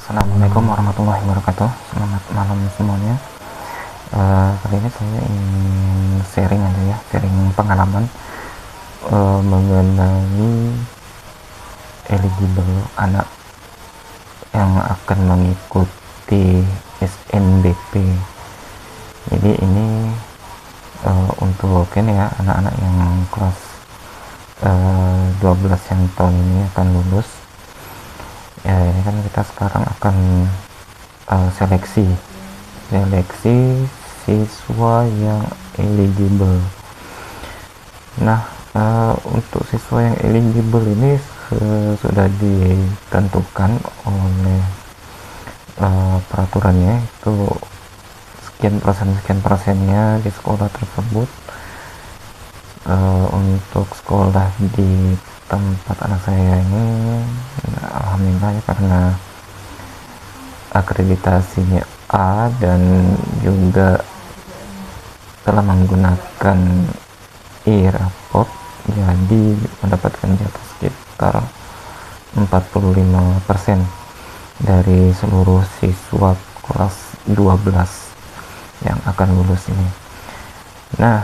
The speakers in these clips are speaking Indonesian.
Assalamualaikum warahmatullahi wabarakatuh. Selamat malam semuanya. Kali ini saya ingin sharing aja ya, sharing pengalaman mengenai eligible anak yang akan mengikuti SNBP. Jadi ini untuk ini ya, anak-anak yang kelas 12 yang tahun ini akan lulus. Ya, ini kan kita sekarang akan seleksi siswa yang eligible. Nah, untuk siswa yang eligible ini sudah ditentukan oleh peraturannya, itu sekian persennya di sekolah tersebut. Untuk sekolah di tempat anak saya ini alhamdulillah ya, karena akreditasinya A dan juga telah menggunakan e-raport, jadi mendapatkan jatah sekitar 45% dari seluruh siswa kelas 12 yang akan lulus ini. Nah,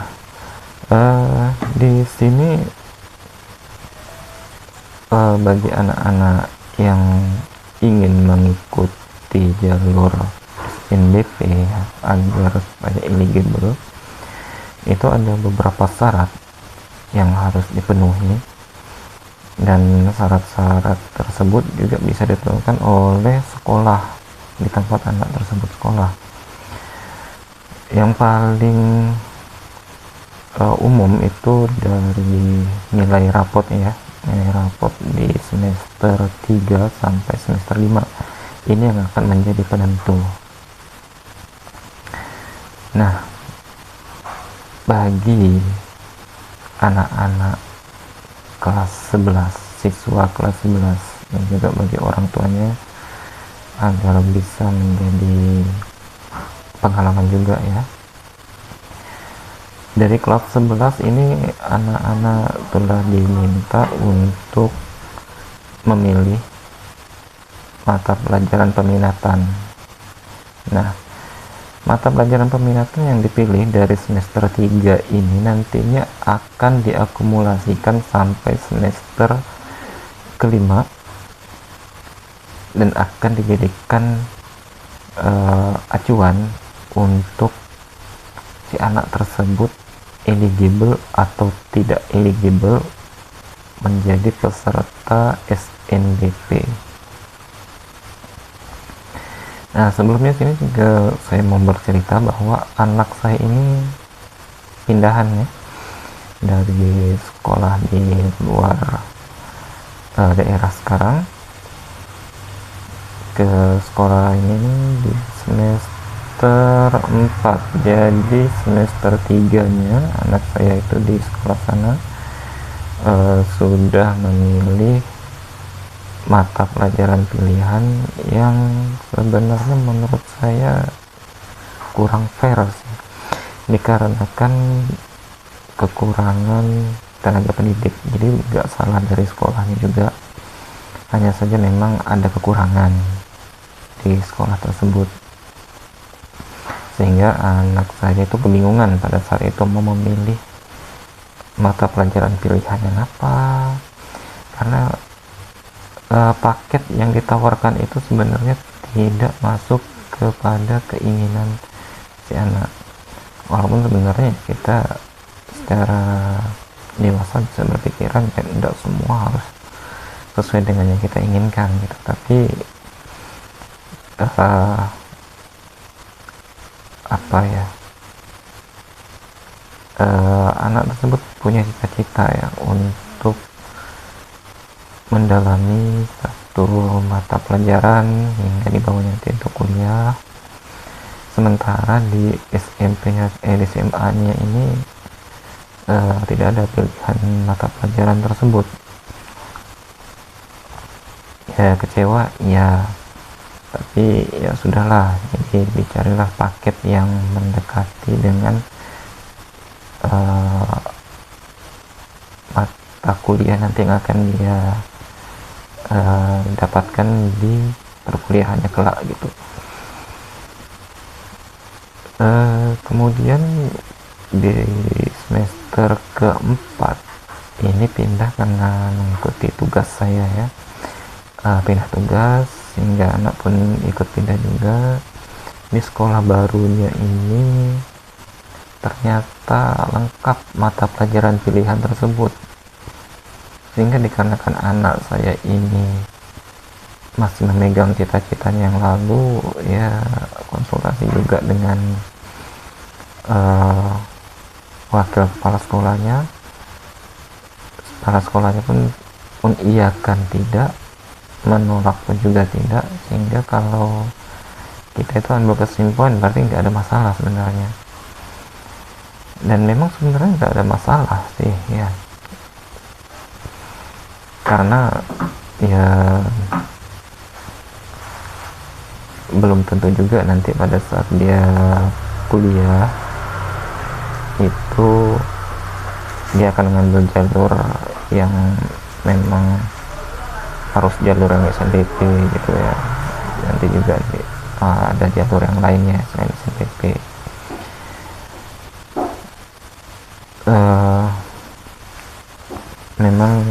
di sini bagi anak-anak yang ingin mengikuti jalur SNBP agar supaya eligible, itu ada beberapa syarat yang harus dipenuhi, dan syarat-syarat tersebut juga bisa ditentukan oleh sekolah di tempat anak tersebut sekolah. Yang paling umum itu dari nilai rapot ya, nilai rapot di semester 3 sampai semester 5 ini yang akan menjadi penentu. Nah, bagi anak-anak kelas 11, siswa kelas 11 dan juga bagi orang tuanya agar bisa menjadi pengalaman juga ya, dari kelas 11 ini anak-anak telah diminta untuk memilih mata pelajaran peminatan. Nah, mata pelajaran peminatan yang dipilih dari semester 3 ini nantinya akan diakumulasikan sampai semester kelima dan akan dijadikan acuan untuk si anak tersebut eligible atau tidak eligible menjadi peserta SNBP. Nah, sebelumnya sini juga saya mau bercerita bahwa anak saya ini pindahan ya, dari sekolah di luar daerah sekarang ke sekolah ini di semester 4. Jadi semester 3-nya anak saya itu di sekolah sana sudah memilih mata pelajaran pilihan yang sebenarnya menurut saya kurang fair sih, dikarenakan kekurangan tenaga pendidik. Jadi nggak salah dari sekolahnya juga, hanya saja memang ada kekurangan di sekolah tersebut, sehingga anak saya itu kebingungan pada saat itu mau memilih mata pelajaran pilihan yang apa, karena paket yang ditawarkan itu sebenarnya tidak masuk kepada keinginan si anak. Walaupun sebenarnya kita secara dewasa bisa berpikiran kan tidak semua harus sesuai dengan yang kita inginkan gitu, tapi anak tersebut punya cita-cita ya untuk mendalami satu mata pelajaran hingga dibawa nanti untuk kuliah, sementara di SMP-nya di SMA-nya ini tidak ada pilihan mata pelajaran tersebut. Ya kecewa ya, tapi ya sudahlah, jadi dicarilah paket yang mendekati dengan mata kuliah nanti yang akan dia dapatkan di perkuliahannya kelak gitu. Kemudian di semester keempat ini pindah karena mengikuti tugas saya ya, pindah tugas sehingga anak pun ikut pindah juga. Di sekolah barunya ini ternyata lengkap mata pelajaran pilihan tersebut, sehingga dikarenakan anak saya ini masih memegang cita-citanya yang lalu ya, konsultasi juga dengan wakil kepala sekolahnya pun iyakan tidak, menolak pun juga tidak, sehingga kalau kita itu ambil kesimpulan berarti nggak ada masalah sebenarnya. Dan memang sebenarnya nggak ada masalah sih ya, karena ya belum tentu juga nanti pada saat dia kuliah itu dia akan mengambil jalur yang memang harus jalur yang SNPP gitu ya. Nanti juga ada jalur yang lainnya selain SNPP. Memang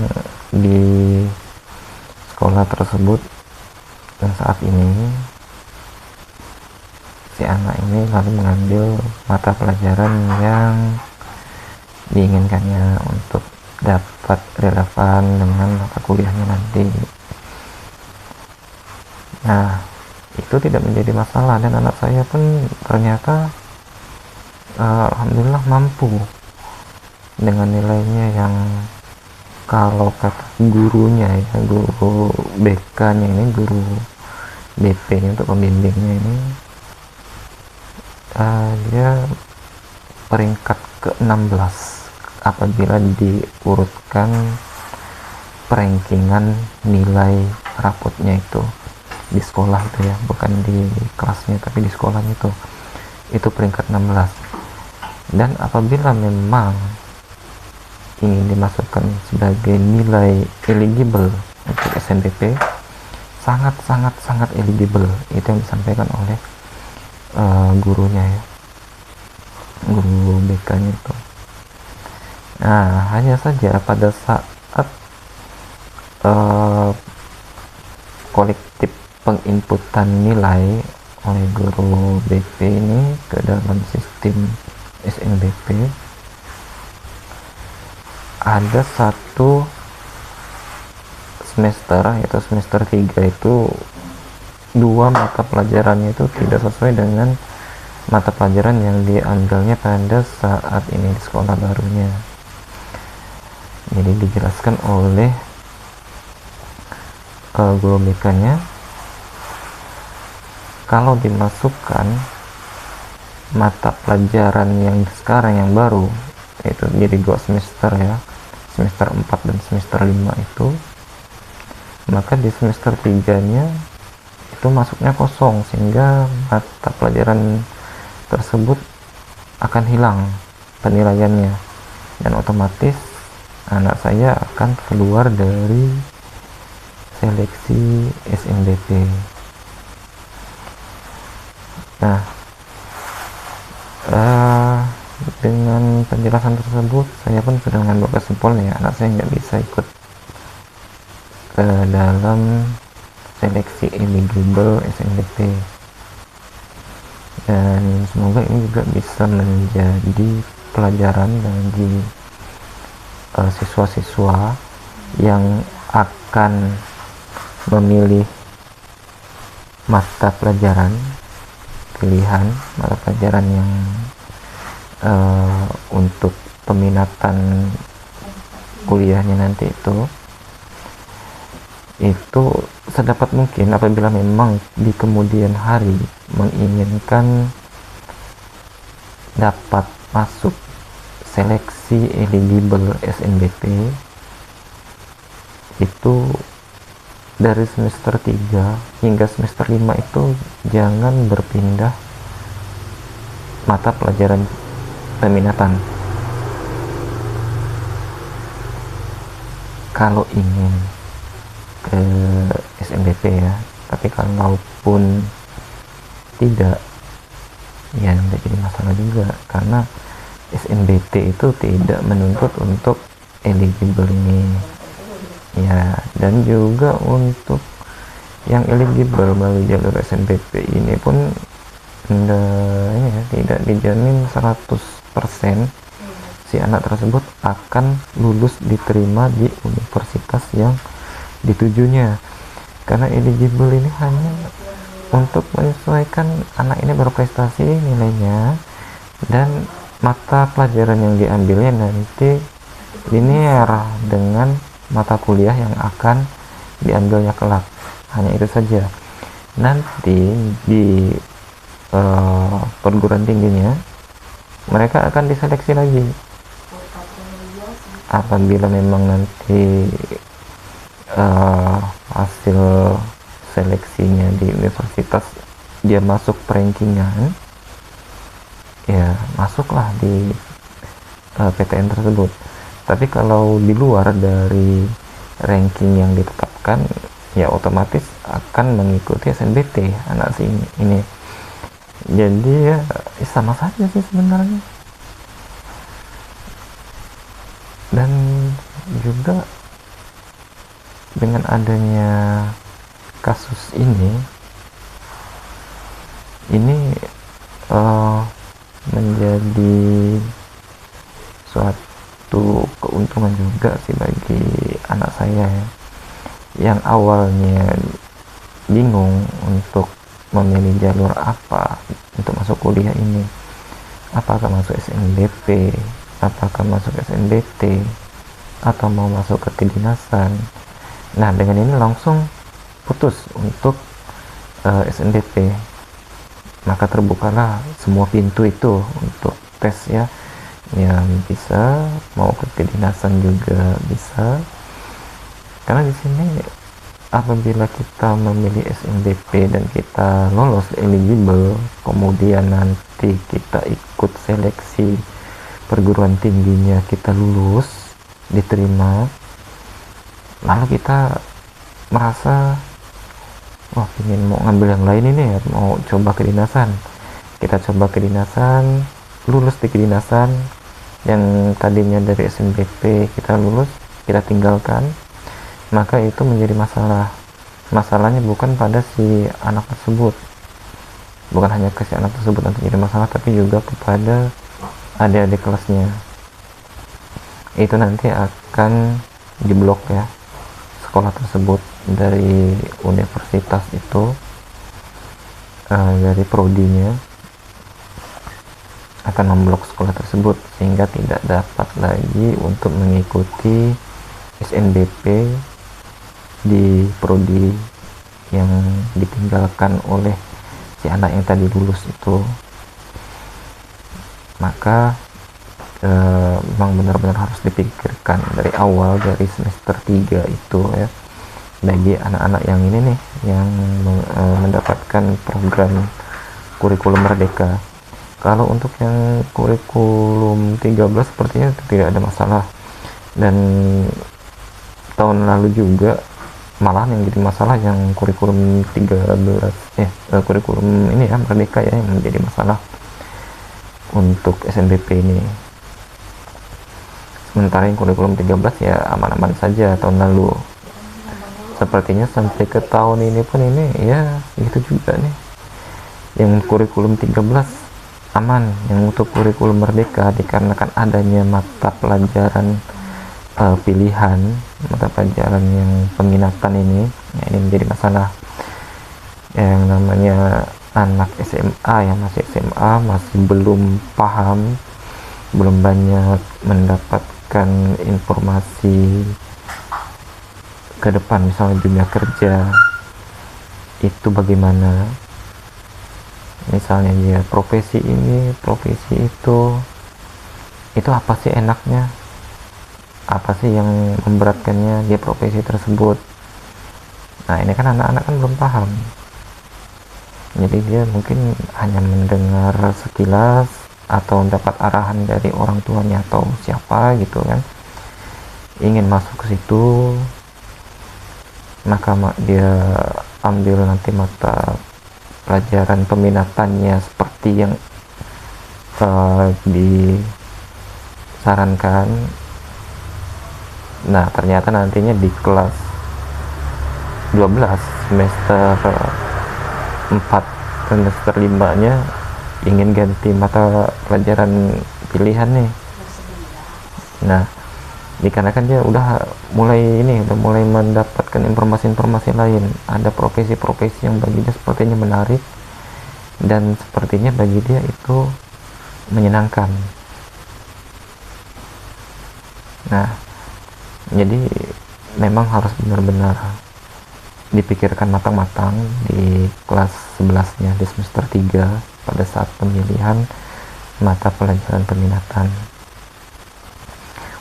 di sekolah tersebut dan saat ini si anak ini lalu mengambil mata pelajaran yang diinginkannya untuk dapat relevan dengan mata kuliahnya nanti. Nah, itu tidak menjadi masalah, dan anak saya pun ternyata alhamdulillah mampu dengan nilainya yang kalau kata gurunya ya, guru BK nya ini, guru BP nya untuk pembimbingnya ini, dia peringkat ke-16 apabila diurutkan perankingan nilai rapotnya itu di sekolah itu ya, bukan di kelasnya tapi di sekolahnya itu peringkat 16. Dan apabila memang ingin dimasukkan sebagai nilai eligible untuk SNPP, sangat eligible, itu yang disampaikan oleh gurunya ya, guru BK nya itu. Nah, hanya saja pada saat kolektif penginputan nilai oleh guru BP ini ke dalam sistem SNBP, ada satu semester, yaitu semester 3 itu dua mata pelajarannya itu tidak sesuai dengan mata pelajaran yang diambilnya pada saat ini di sekolah barunya. Jadi dijelaskan oleh guru BK nya, kalau dimasukkan mata pelajaran yang sekarang yang baru, yaitu jadi 2 semester ya, semester 4 dan semester 5 itu, maka di semester 3 nya itu masuknya kosong, sehingga mata pelajaran tersebut akan hilang penilaiannya, dan otomatis anak saya akan keluar dari seleksi SNBP. Nah, dengan penjelasan tersebut saya pun sudah mengambil kesimpulan ya, anak saya nggak bisa ikut ke dalam seleksi eligible SNBP, dan semoga ini juga bisa menjadi pelajaran bagi siswa-siswa yang akan memilih mata pelajaran pilihan, mata pelajaran yang untuk peminatan kuliahnya nanti itu sedapat mungkin apabila memang di kemudian hari menginginkan dapat masuk seleksi eligible SNBP, itu dari semester 3 hingga semester 5 itu jangan berpindah mata pelajaran peminatan. Kalau ingin ke SNBP ya, Tapi kalaupun tidak, ya nggak jadi masalah juga, karena SNBP itu tidak menuntut untuk eligible ini ya. Dan juga untuk yang eligible melalui jalur SNBP ini pun tidak dijamin 100% si anak tersebut akan lulus diterima di universitas yang ditujunya, karena eligible ini hanya untuk menyesuaikan anak ini berprestasi nilainya dan mata pelajaran yang diambilnya nanti linear dengan mata kuliah yang akan diambilnya kelak. Hanya itu saja. Nanti di perguruan tingginya mereka akan diseleksi lagi. Apabila memang nanti hasil seleksinya di universitas dia masuk rankingan, ya masuklah di PTN tersebut. Tapi kalau di luar dari ranking yang ditetapkan, ya otomatis akan mengikuti SNBT anak ini. Jadi ya sama saja sih sebenarnya. Dan juga dengan adanya kasus ini menjadi suatu keuntungan juga sih bagi anak saya ya, yang awalnya bingung untuk memilih jalur apa untuk masuk kuliah ini, apakah masuk SNBP, apakah masuk SNBT, atau mau masuk ke kedinasan. Nah, dengan ini langsung putus untuk SNBP, maka terbukalah semua pintu itu untuk tes ya, yang bisa mau ke kedinasan juga bisa. Karena di sini apabila kita memilih SNBP dan kita lolos eligible, kemudian nanti kita ikut seleksi perguruan tingginya, kita lulus diterima, lalu kita merasa wah ingin mau ngambil yang lain ini ya, mau coba kedinasan, kita coba kedinasan, lulus di kedinasan yang tadinya dari SNBP kita lulus, kita tinggalkan, maka itu menjadi masalah. Masalahnya bukan pada si anak tersebut, bukan hanya ke si anak tersebut yang terjadi masalah, tapi juga kepada adik-adik kelasnya. Itu nanti akan diblok ya, sekolah tersebut dari universitas itu, dari prodinya akan memblok sekolah tersebut sehingga tidak dapat lagi untuk mengikuti SNBP di prodi yang ditinggalkan oleh si anak yang tadi lulus itu. Maka memang benar-benar harus dipikirkan dari awal, dari semester 3 itu ya, bagi anak-anak yang ini nih yang mendapatkan program kurikulum merdeka. Kalau untuk yang kurikulum 13 sepertinya tidak ada masalah, dan tahun lalu juga malah yang jadi masalah yang kurikulum 13 kurikulum ini ya merdeka ya yang menjadi masalah untuk SNBP ini. Sementara yang kurikulum 13 ya aman-aman saja tahun lalu. Sepertinya sampai ke tahun ini pun ini ya gitu juga nih. Yang kurikulum 13 aman, yang untuk kurikulum merdeka dikarenakan adanya mata pelajaran pilihan, mata pelajaran yang peminatan ini, ya ini menjadi masalah. Yang namanya anak SMA yang masih SMA masih belum paham, belum banyak mendapatkan informasi ke depan, misalnya dunia kerja itu bagaimana, misalnya ya profesi ini, profesi itu apa sih enaknya, apa sih yang memberatkannya dia profesi tersebut. Nah ini kan anak-anak kan belum paham, jadi dia mungkin hanya mendengar sekilas atau mendapat arahan dari orang tuanya atau siapa gitu kan, ingin masuk ke situ, maka dia ambil nanti mata pelajaran peminatannya seperti yang disarankan. Nah ternyata nantinya di kelas 12 semester 4 semester 5 nya ingin ganti mata pelajaran pilihan nih. Nah dikarenakan dia udah mulai mendapatkan informasi-informasi lain, ada profesi-profesi yang bagi dia sepertinya menarik dan sepertinya bagi dia itu menyenangkan. Nah jadi memang harus benar-benar dipikirkan matang-matang di kelas 11 nya di semester 3 pada saat pemilihan mata pelajaran peminatan.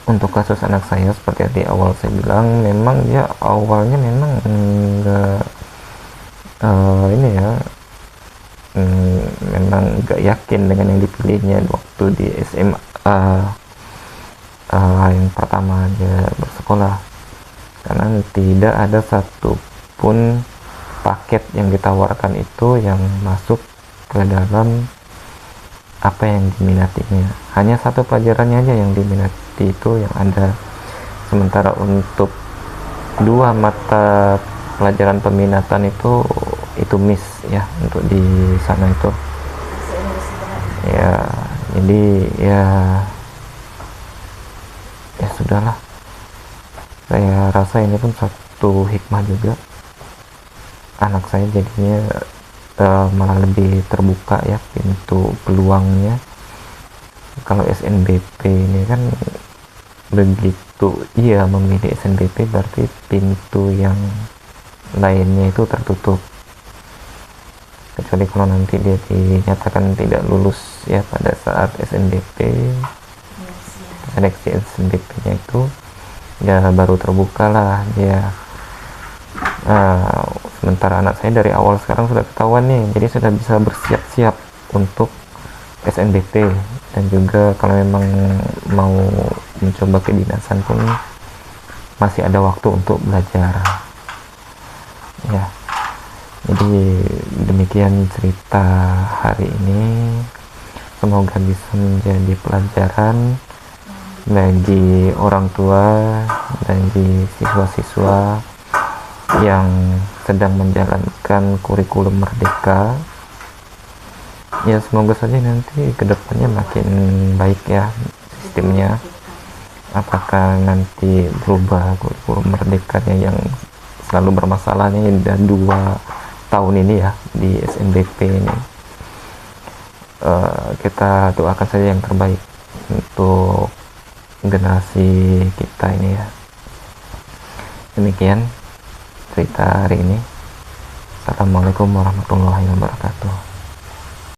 Untuk kasus anak saya seperti yang di awal saya bilang, memang dia awalnya memang enggak memang enggak yakin dengan yang dipilihnya waktu di SMA yang pertama dia bersekolah, karena tidak ada satupun paket yang ditawarkan itu yang masuk ke dalam apa yang diminatinya. Hanya satu pelajarannya aja yang diminati itu yang ada, sementara untuk dua mata pelajaran peminatan itu miss ya untuk di sana itu ya. Jadi ya sudahlah, saya rasa ini pun satu hikmah juga, anak saya jadinya malah lebih terbuka ya pintu peluangnya. Kalau SNBP ini kan begitu ia memilih SNBP berarti pintu yang lainnya itu tertutup, kecuali kalau nanti dia dinyatakan tidak lulus ya pada saat SNBP, seleksi SNBP nya itu ya baru terbuka lah dia. Sementara anak saya dari awal sekarang sudah ketahuan nih, jadi sudah bisa bersiap-siap untuk SNBP, dan juga kalau memang mau mencoba kedinasan pun masih ada waktu untuk belajar ya. Jadi demikian cerita hari ini, semoga bisa menjadi pelajaran bagi orang tua dan bagi siswa-siswa yang sedang menjalankan kurikulum merdeka ya. Semoga saja nanti kedepannya makin baik ya sistemnya. Apakah nanti berubah kurikulum merdekanya yang selalu bermasalah nih dan 2 tahun ini ya di SNBP ini. Kita doakan saja yang terbaik untuk generasi kita ini ya. Demikian cerita hari ini. Assalamualaikum warahmatullahi wabarakatuh.